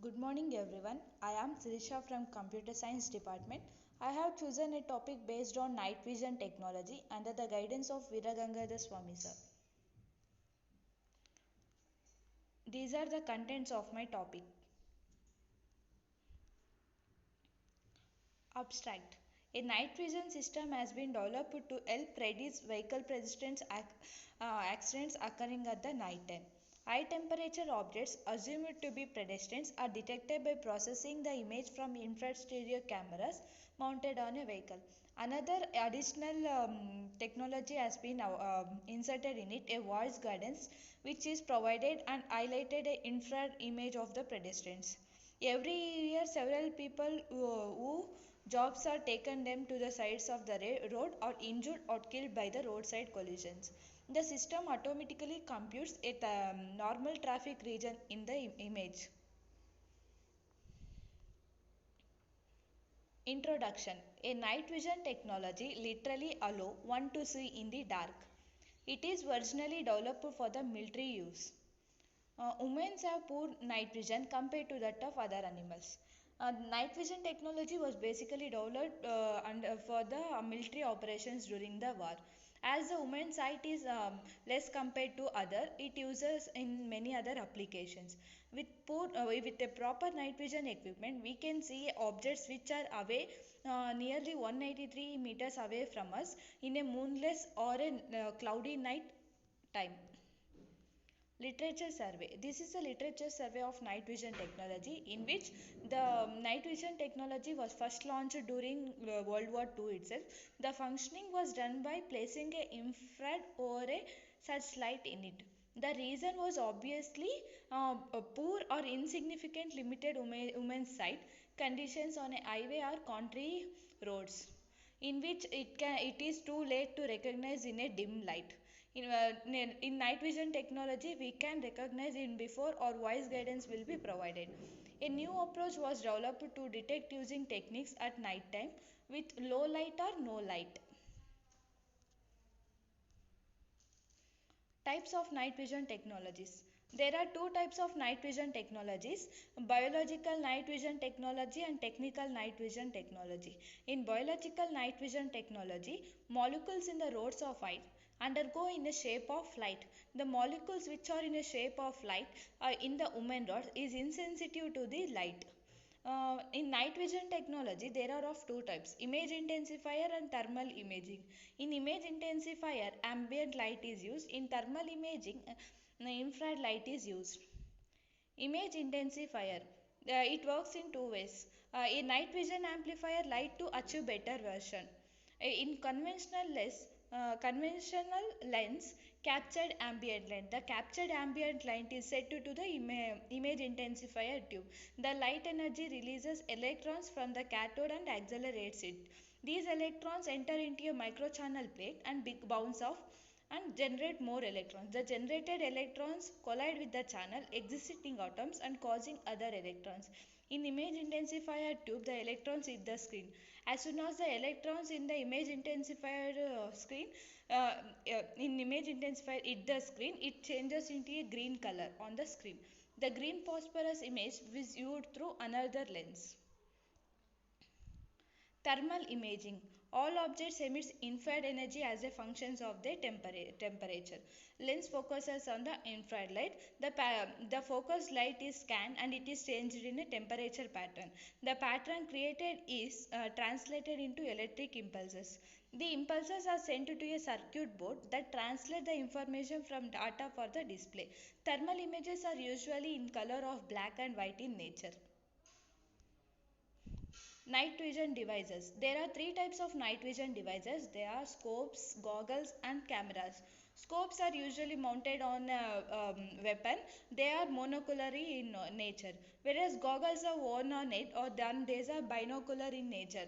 Good morning everyone. I am Sirisha from Computer Science Department. I have chosen a topic based on night vision technology under the guidance of Veeragangadhar Swami sir. These are the contents of my topic. Abstract. A night vision system has been developed to help predict vehicle accidents occurring at the night time. High temperature objects assumed to be pedestrians are detected by processing the image from infrared stereo cameras mounted on a vehicle. Another additional technology has been inserted in it, a voice guidance, which is provided and highlighted an infrared image of the pedestrians. Every year, several people who jobs are taken them to the sides of the road or injured or killed by the roadside collisions. The system automatically computes a normal traffic region in the image. Introduction. A night vision technology literally allow one to see in the dark. It is originally developed for the military use. Humans have poor night vision compared to that of other animals. Night vision technology was basically developed for the military operations during the war. As the human sight is less compared to other, it uses in many other applications. With a proper night vision equipment, we can see objects which are away nearly 193 meters away from us in a moonless or a cloudy night time. Literature survey. This is a literature survey of night vision technology in which the night vision technology was first launched during World War II itself. The functioning was done by placing a infrared over a such light in it. The reason was obviously a poor or insignificant limited women's sight conditions on a highway or country roads in which it is too late to recognize in a dim light. In night vision technology, we can recognize in before or voice guidance will be provided. A new approach was developed to detect using techniques at night time with low light or no light. Types of night vision technologies. There are two types of night vision technologies, biological night vision technology and technical night vision technology. In biological night vision technology, molecules in the rods of light undergo in the shape of light. The molecules which are in a shape of light in the human rod is insensitive to the light. In night vision technology, there are of two types, image intensifier and thermal imaging. In image intensifier, ambient light is used. In thermal imaging, infrared light is used. Image intensifier. It works in two ways. A night vision amplifier light to achieve better version. In conventional lens captured ambient light. The captured ambient light is set to the image intensifier tube. The light energy releases electrons from the cathode and accelerates it. These electrons enter into a microchannel plate and bounce off and generate more electrons. The generated electrons collide with the channel existing atoms and causing other electrons. In image intensifier tube, the electrons hit the screen. As soon as the electrons in the image intensifier screen, in image intensifier hit the screen, it changes into a green color on the screen. The green phosphorus image is viewed through another lens. Thermal imaging. All objects emits infrared energy as a function of their temperature. Lens focuses on the infrared light. The focused light is scanned and it is changed in a temperature pattern. The pattern created is translated into electric impulses. The impulses are sent to a circuit board that translate the information from data for the display. Thermal images are usually in color of black and white in nature. Night vision devices. There are three types of night vision devices. They are scopes, goggles and cameras. Scopes are usually mounted on a weapon. They are monocular in nature. Whereas goggles are worn on it or then these are binocular in nature.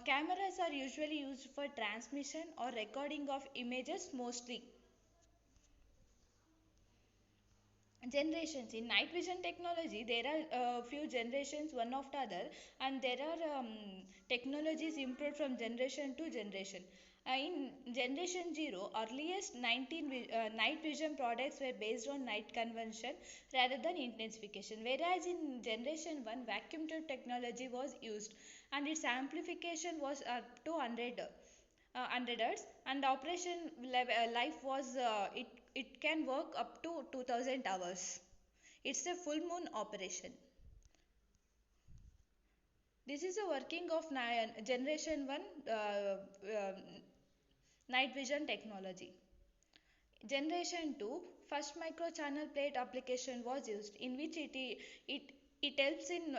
Cameras are usually used for transmission or recording of images mostly. Generations in night vision technology, there are few generations one after other, and there are technologies improved from generation to generation. In Generation 0, earliest night vision products were based on night conversion rather than intensification, whereas in Generation 1, vacuum tube technology was used and its amplification was up to 100 Hz, and operation life was it can work up to 2000 hours. It's a full moon operation. This is a working of Generation 1 night vision technology. Generation 2, first microchannel plate application was used, in which it, it helps in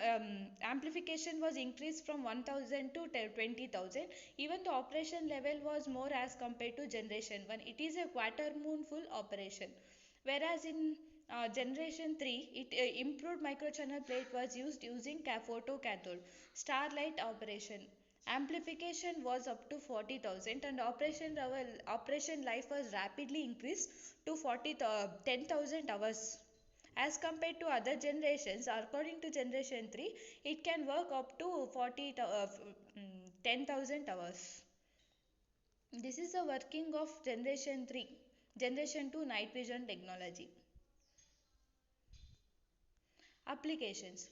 amplification was increased from 1000 to 20,000. Even the operation level was more as compared to Generation 1. It is a quarter moon full operation. Whereas in Generation 3, it improved microchannel plate was used using photocathode, starlight operation. Amplification was up to 40,000 and operation life was rapidly increased to 10,000 hours. As compared to other generations, according to Generation 3, it can work up to 10,000 hours. This is the working of Generation 3, Generation 2 night vision technology. Applications.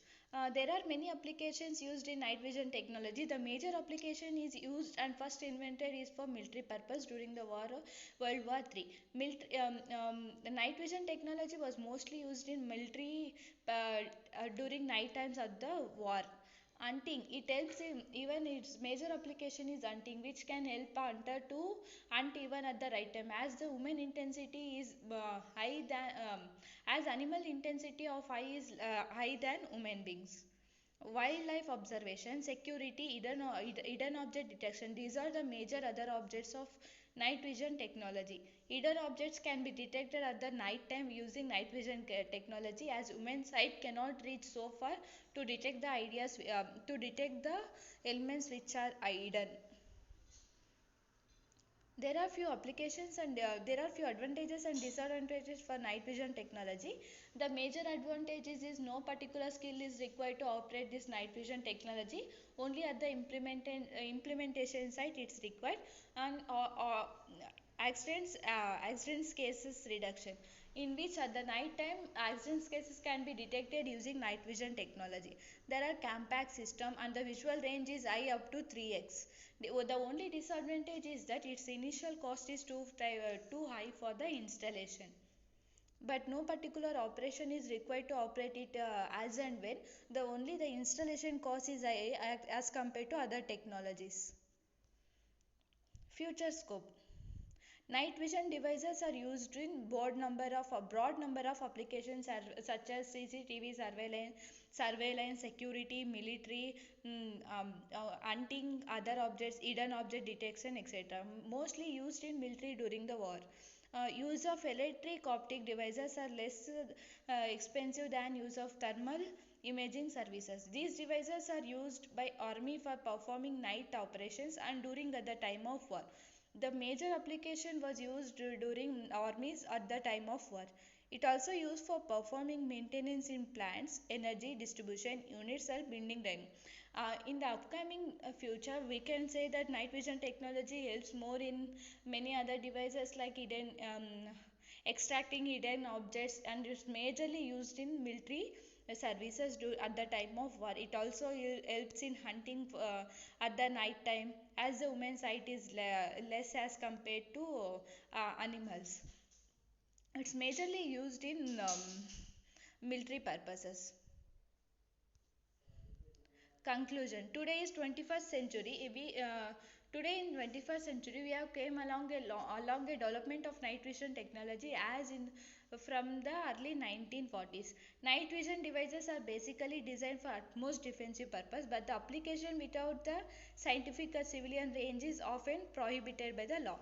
There are many applications used in night vision technology. The major application is used and first invented is for military purpose during the World War III. The night vision technology was mostly used in military during night times of the war. Hunting, it helps in, even its major application is hunting, which can help a hunter to hunt even at the right time, as the human intensity is high than as animal intensity of high is high than human beings. Wildlife observation, security, hidden object detection, these are the major other objects of night vision technology. Hidden objects can be detected at the night time using night vision technology, as human sight cannot reach so far to detect the to detect the elements which are hidden. There are few applications and there are few advantages and disadvantages for night vision technology. The major advantages is no particular skill is required to operate this night vision technology. Only at the implementation site it's required. And accidents cases reduction, in which at the night time accidents cases can be detected using night vision technology. There are compact system and the visual range is high up to 3x. The only disadvantage is that its initial cost is too high for the installation. But no particular operation is required to operate it as and when. The installation cost is high as compared to other technologies. Future scope. Night vision devices are used in a broad number of applications such as CCTV surveillance, security, military, hunting other objects, hidden object detection, etc. Mostly used in military during the war. Use of electric optic devices are less expensive than use of thermal imaging services. These devices are used by army for performing night operations and during the time of war. The major application was used during armies at the time of war. It also used for performing maintenance in plants, energy distribution units or building them. In the upcoming future, we can say that night vision technology helps more in many other devices like extracting hidden objects, and it's majorly used in military services at the time of war. It also helps in hunting at the night time, as the women's sight is less as compared to animals. It's majorly used in military purposes. Conclusion. Today is 21st century. Today in 21st century we have came along a development of night vision technology as in from the early 1940s. Night vision devices are basically designed for utmost defensive purpose, but the application without the scientific or civilian range is often prohibited by the law.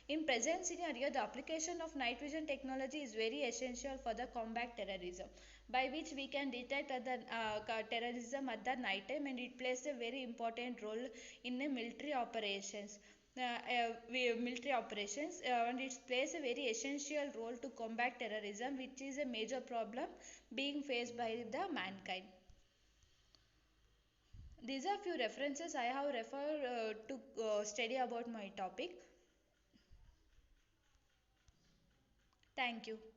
In present scenario, the application of night vision technology is very essential for the combat terrorism, by which we can detect terrorism at the night time, and it plays a very important role in the military operations. And it plays a very essential role to combat terrorism, which is a major problem being faced by the mankind. These are few references I have referred to study about my topic. Thank you.